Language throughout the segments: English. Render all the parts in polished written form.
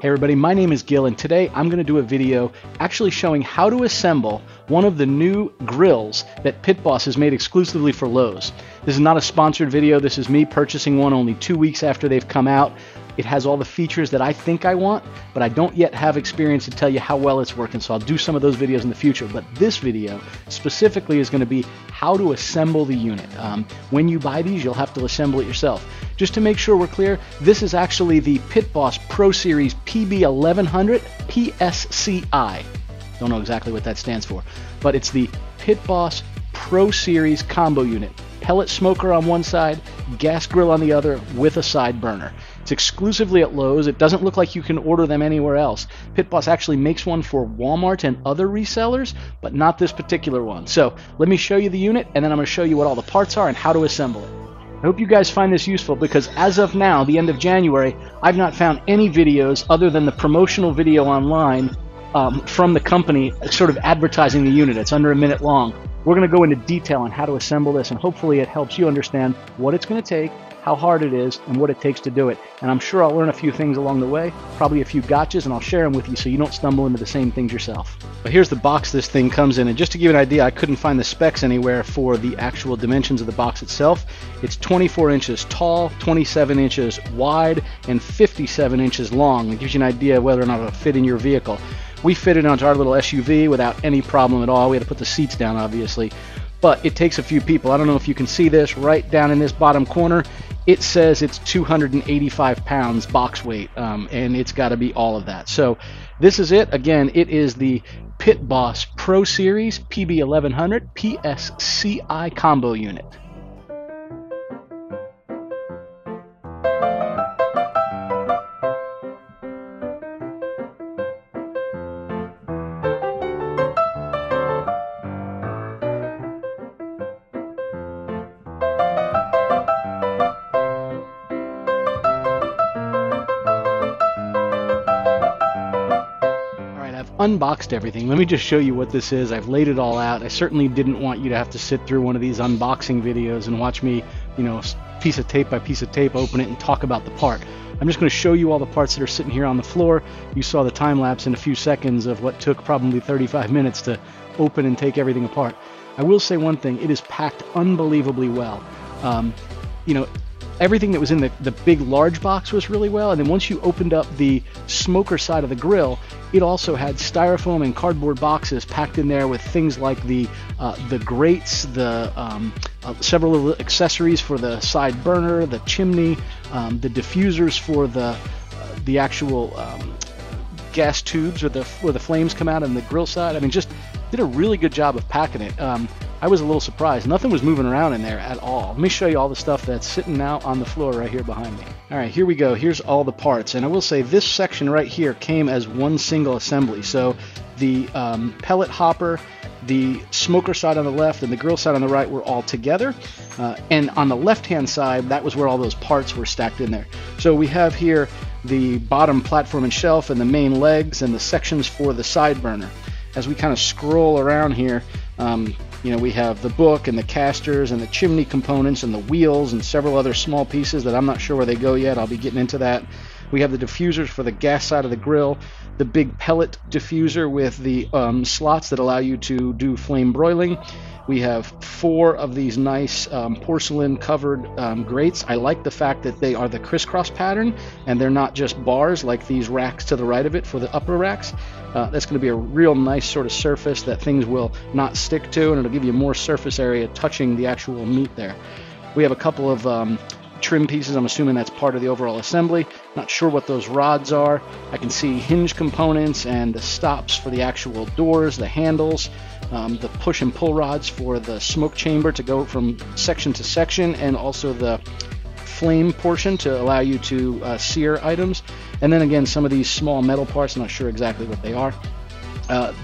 Hey everybody, my name is Gil and today I'm going to do a video actually showing how to assemble one of the new grills that Pit Boss has made exclusively for Lowe's. This is not a sponsored video, this is me purchasing one only 2 weeks after they've come out. It has all the features that I think I want, but I don't yet have experience to tell you how well it's working, so I'll do some of those videos in the future. But this video specifically is going to be how to assemble the unit. When you buy these, you'll have to assemble it yourself. Just to make sure we're clear, this is actually the Pit Boss Pro Series PB1100 PSCI. Don't know exactly what that stands for, but it's the Pit Boss Pro Series combo unit. Pellet smoker on one side, gas grill on the other with a side burner. It's exclusively at Lowe's. It doesn't look like you can order them anywhere else. Pit Boss actually makes one for Walmart and other resellers, but not this particular one. So let me show you the unit, and then I'm going to show you what all the parts are and how to assemble it. I hope you guys find this useful because as of now, the end of January, I've not found any videos other than the promotional video online from the company sort of advertising the unit. It's under a minute long. We're going to go into detail on how to assemble this, and hopefully it helps you understand what it's going to take, how hard it is, and what it takes to do it. And I'm sure I'll learn a few things along the way, probably a few gotchas, and I'll share them with you so you don't stumble into the same things yourself. But here's the box this thing comes in, and just to give you an idea, I couldn't find the specs anywhere for the actual dimensions of the box itself. It's 24 inches tall, 27 inches wide, and 57 inches long. It gives you an idea whether or not it'll fit in your vehicle. We fit it onto our little SUV without any problem at all. We had to put the seats down, obviously, but it takes a few people. I don't know if you can see this right down in this bottom corner. It says it's 285 pounds box weight, and it's got to be all of that. So this is it. Again, it is the Pit Boss Pro Series PB1100 PSCI combo unit. Unboxed everything. Let me just show you what this is. I've laid it all out. I certainly didn't want you to have to sit through one of these unboxing videos and watch me, piece of tape by piece of tape, open it and talk about the part. I'm just going to show you all the parts that are sitting here on the floor. You saw the time lapse in a few seconds of what took probably 35 minutes to open and take everything apart. I will say one thing, it is packed unbelievably well. Everything that was in the big large box was really well, and then once you opened up the smoker side of the grill, it also had styrofoam and cardboard boxes packed in there with things like the grates, several little accessories for the side burner, the chimney, the diffusers for the actual gas tubes where the flames come out on the grill side. I mean, just did a really good job of packing it. I was a little surprised. Nothing was moving around in there at all. Let me show you all the stuff that's sitting out on the floor right here behind me. All right, here we go. Here's all the parts. And I will say this section right here came as one single assembly. So the pellet hopper, the smoker side on the left, and the grill side on the right were all together. And on the left-hand side, that was where all those parts were stacked in there. So we have here the bottom platform and shelf and the main legs and the sections for the side burner. As we kind of scroll around here, we have the book and the casters and the chimney components and the wheels and several other small pieces that I'm not sure where they go yet. I'll be getting into that. We have the diffusers for the gas side of the grill, the big pellet diffuser with the slots that allow you to do flame broiling. We have 4 of these nice porcelain covered grates. I like the fact that they are the crisscross pattern and they're not just bars like these racks to the right of it for the upper racks. That's going to be a real nice sort of surface that things will not stick to, and it'll give you more surface area touching the actual meat there. We have a couple of trim pieces. I'm assuming that's part of the overall assembly. Not sure what those rods are. I can see hinge components and the stops for the actual doors, the handles, the push and pull rods for the smoke chamber to go from section to section, and also the flame portion to allow you to sear items. And then again, some of these small metal parts, I'm not sure exactly what they are.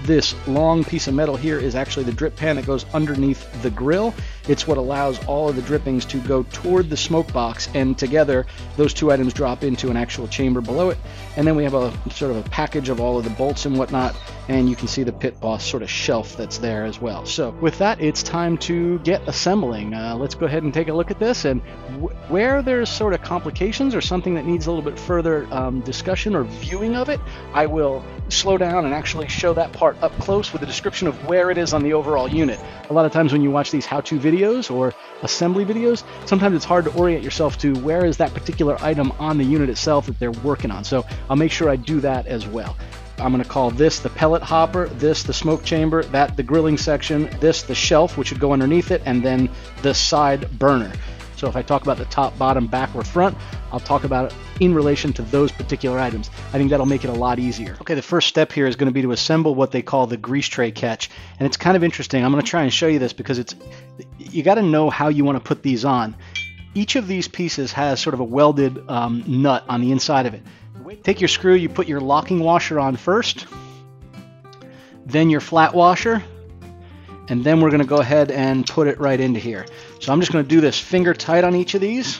This long piece of metal here is actually the drip pan that goes underneath the grill, It's what allows all of the drippings to go toward the smoke box, and together those two items drop into an actual chamber below it. And then we have a sort of a package of all of the bolts and whatnot, and you can see the Pit Boss sort of shelf that's there as well. So with that, it's time to get assembling. Let's go ahead and take a look at this, and where there's sort of complications or something that needs a little bit further discussion or viewing of it, I will slow down and actually show that part up close with a description of where it is on the overall unit. A lot of times when you watch these how-to videos or assembly videos, sometimes it's hard to orient yourself to where is that particular item on the unit itself that they're working on. So I'll make sure I do that as well. I'm going to call this the pellet hopper, this the smoke chamber, that the grilling section, this the shelf, which would go underneath it, and then the side burner. So if I talk about the top, bottom, back, or front, I'll talk about it in relation to those particular items. I think that'll make it a lot easier. Okay, the first step here is going to be to assemble what they call the grease tray catch. And it's kind of interesting. I'm going to try and show you this because you got to know how you want to put these on. Each of these pieces has sort of a welded nut on the inside of it. Take your screw, you put your locking washer on first, then your flat washer, and then we're going to go ahead and put it right into here. So I'm just going to do this finger tight on each of these.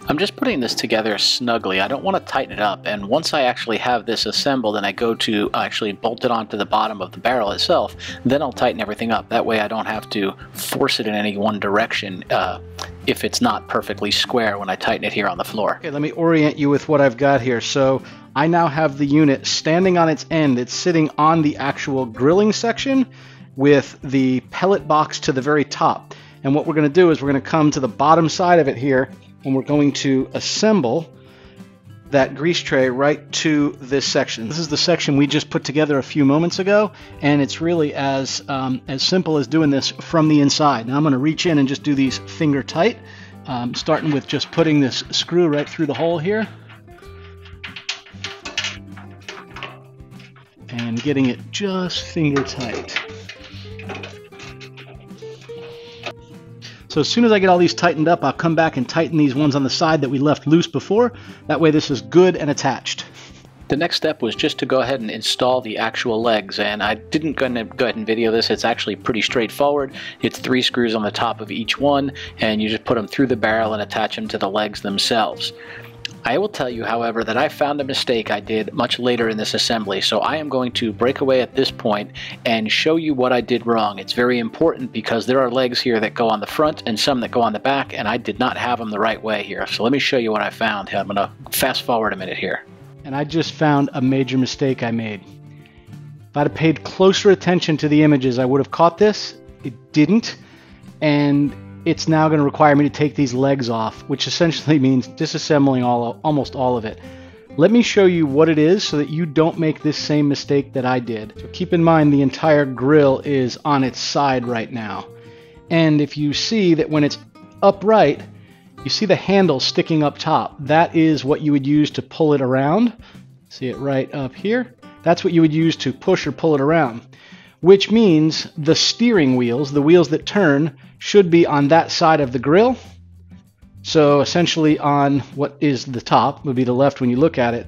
I'm just putting this together snugly. I don't want to tighten it up, and once I actually have this assembled and I go to actually bolt it onto the bottom of the barrel itself, then I'll tighten everything up. That way I don't have to force it in any one direction if it's not perfectly square when I tighten it here on the floor. Okay, let me orient you with what I've got here. So I now have the unit standing on its end. It's sitting on the actual grilling section with the pellet box to the very top. And what we're going to do is we're going to come to the bottom side of it here, and we're going to assemble that grease tray right to this section. This is the section we just put together a few moments ago, and it's really as simple as doing this from the inside. Now I'm going to reach in and just do these finger tight, starting with just putting this screw right through the hole here and getting it just finger tight. So as soon as I get all these tightened up, I'll come back and tighten these ones on the side that we left loose before. That way this is good and attached. The next step was just to go ahead and install the actual legs, and I didn't go ahead and video this. It's actually pretty straightforward. It's 3 screws on the top of each one, and you just put them through the barrel and attach them to the legs themselves. I will tell you, however, that I found a mistake I did much later in this assembly, so I am going to break away at this point and show you what I did wrong. It's very important because there are legs here that go on the front and some that go on the back, and I did not have them the right way here. So let me show you what I found. I'm going to fast forward a minute here. And I just found a major mistake I made. If I'd have paid closer attention to the images, I would have caught this. It didn't, and it's now going to require me to take these legs off, which essentially means disassembling almost all of it. Let me show you what it is so that you don't make this same mistake that I did. So keep in mind the entire grill is on its side right now. And if you see that when it's upright, you see the handle sticking up top. That is what you would use to pull it around. See it right up here? That's what you would use to push or pull it around. Which means the steering wheels, the wheels that turn, should be on that side of the grill. So essentially on what is the top, would be the left when you look at it,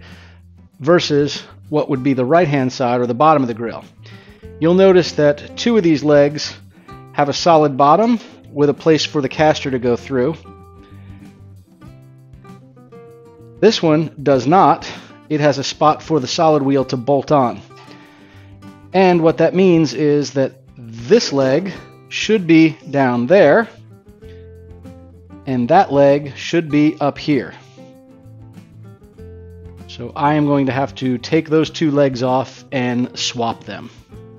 versus what would be the right-hand side or the bottom of the grill. You'll notice that 2 of these legs have a solid bottom with a place for the caster to go through. This one does not. It has a spot for the solid wheel to bolt on. And what that means is that this leg should be down there, and that leg should be up here. So I am going to have to take those 2 legs off and swap them.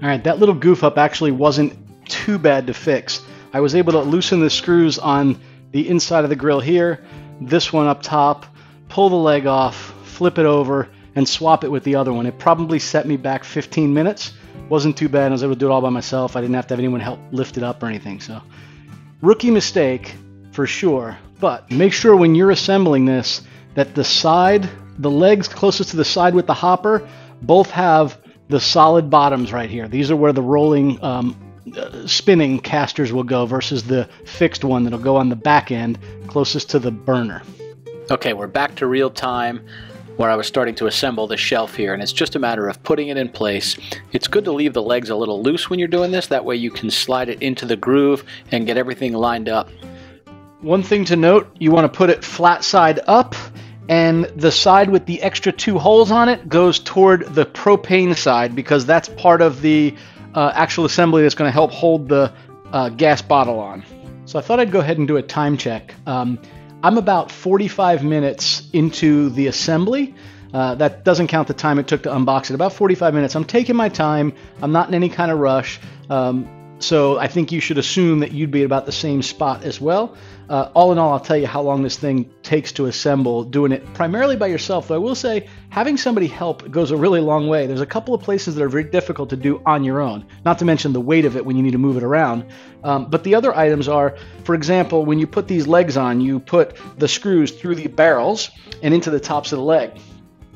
Alright, that little goof up actually wasn't too bad to fix. I was able to loosen the screws on the inside of the grill here, this one up top, pull the leg off, flip it over, and swap it with the other one. It probably set me back 15 minutes. Wasn't too bad. I was able to do it all by myself. I didn't have to have anyone help lift it up or anything. So, rookie mistake for sure. But make sure when you're assembling this that the legs closest to the side with the hopper, both have the solid bottoms right here. These are where the rolling, spinning casters will go versus the fixed one that'll go on the back end closest to the burner. Okay, we're back to real time. where I was starting to assemble the shelf here, and it's just a matter of putting it in place. It's good to leave the legs a little loose when you're doing this, that way you can slide it into the groove and get everything lined up. One thing to note, you want to put it flat side up, and the side with the extra 2 holes on it goes toward the propane side, because that's part of the actual assembly that's going to help hold the gas bottle on. So I thought I'd go ahead and do a time check. I'm about 45 minutes into the assembly. That doesn't count the time it took to unbox it. About 45 minutes. I'm taking my time. I'm not in any kind of rush. So I think you should assume that you'd be at about the same spot as well. All in all, I'll tell you how long this thing takes to assemble, doing it primarily by yourself. Though I will say, having somebody help goes a really long way. There's a couple of places that are very difficult to do on your own, not to mention the weight of it when you need to move it around. But the other items are, for example, when you put these legs on, you put the screws through the barrels and into the tops of the leg.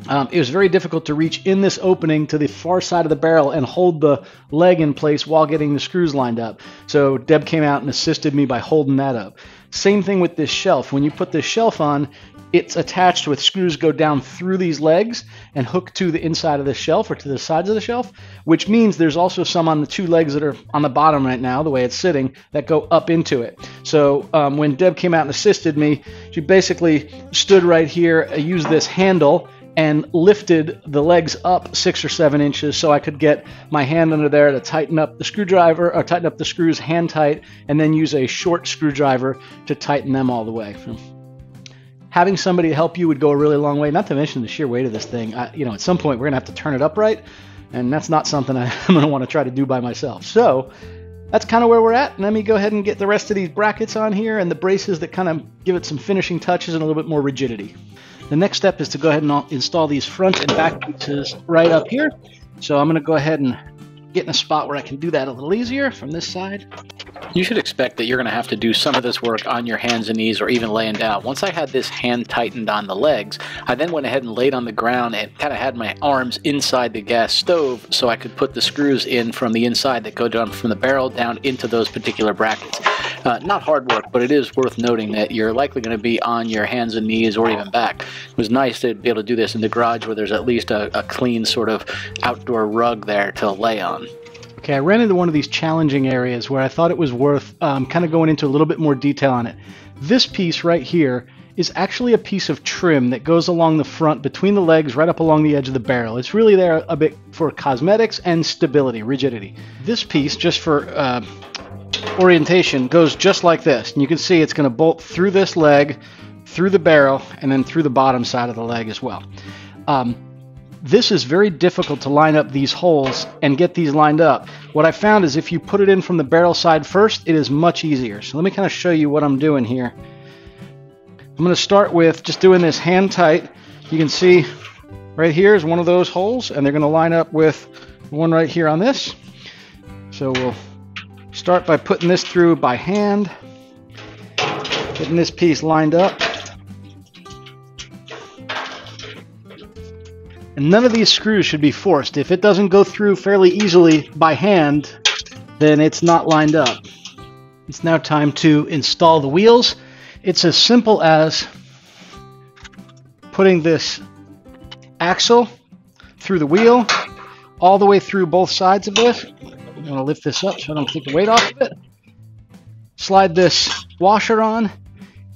It was very difficult to reach in this opening to the far side of the barrel and hold the leg in place while getting the screws lined up. So Deb came out and assisted me by holding that up. Same thing with this shelf. When you put this shelf on, it's attached with screws go down through these legs and hook to the inside of the shelf or to the sides of the shelf, which means there's also some on the 2 legs that are on the bottom right now, the way it's sitting, that go up into it. So when Deb came out and assisted me, she basically stood right here, used this handle, and lifted the legs up 6 or 7 inches so I could get my hand under there to tighten up the screwdriver, or tighten up the screws hand tight, and then use a short screwdriver to tighten them all the way. Having somebody to help you would go a really long way, not to mention the sheer weight of this thing. At some point we're going to have to turn it upright, and that's not something I'm going to want to try to do by myself. So that's kind of where we're at. Let me go ahead and get the rest of these brackets on here and the braces that kind of give it some finishing touches and a little bit more rigidity. The next step is to go ahead and install these front and back pieces right up here. So I'm going to go ahead and get in a spot where I can do that a little easier from this side. You should expect that you're going to have to do some of this work on your hands and knees or even laying down. Once I had this hand tightened on the legs, I then went ahead and laid on the ground and kind of had my arms inside the gas stove so I could put the screws in from the inside that go down from the barrel down into those particular brackets. Not hard work, but it is worth noting that you're likely going to be on your hands and knees or even back. It was nice to be able to do this in the garage where there's at least a clean sort of outdoor rug there to lay on. Okay, I ran into one of these challenging areas where I thought it was worth kind of going into a little bit more detail on it. This piece right here is actually a piece of trim that goes along the front between the legs right up along the edge of the barrel. It's really there a bit for cosmetics and stability, rigidity. This piece, just for orientation, goes just like this. And you can see it's going to bolt through this leg, through the barrel, and then through the bottom side of the leg as well. This is very difficult to line up these holes and get these lined up. What I found is if you put it in from the barrel side first, it is much easier. So let me kind of show you what I'm doing here. I'm going to start with just doing this hand tight. You can see right here is one of those holes, and they're going to line up with one right here on this. So we'll start by putting this through by hand, getting this piece lined up. And none of these screws should be forced. If it doesn't go through fairly easily by hand, then it's not lined up. It's now time to install the wheels. It's as simple as putting this axle through the wheel, all the way through both sides of this. I'm going to lift this up so I don't take the weight off of it. Slide this washer on,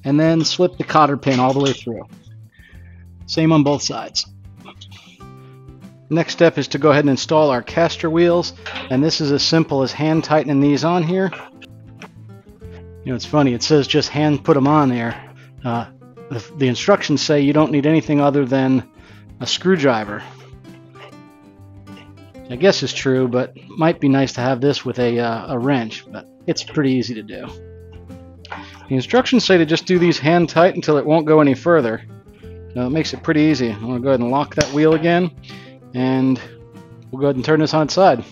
and then slip the cotter pin all the way through. Same on both sides. Next step is to go ahead and install our caster wheels, and this is as simple as hand tightening these on here. You know, it's funny, it says just hand put them on there. The instructions say you don't need anything other than a screwdriver. I guess it's true, but it might be nice to have this with a wrench, but it's pretty easy to do. The instructions say to just do these hand tight until it won't go any further. Now it makes it pretty easy. I'm going to go ahead and lock that wheel again, and we'll go ahead and turn this on its side.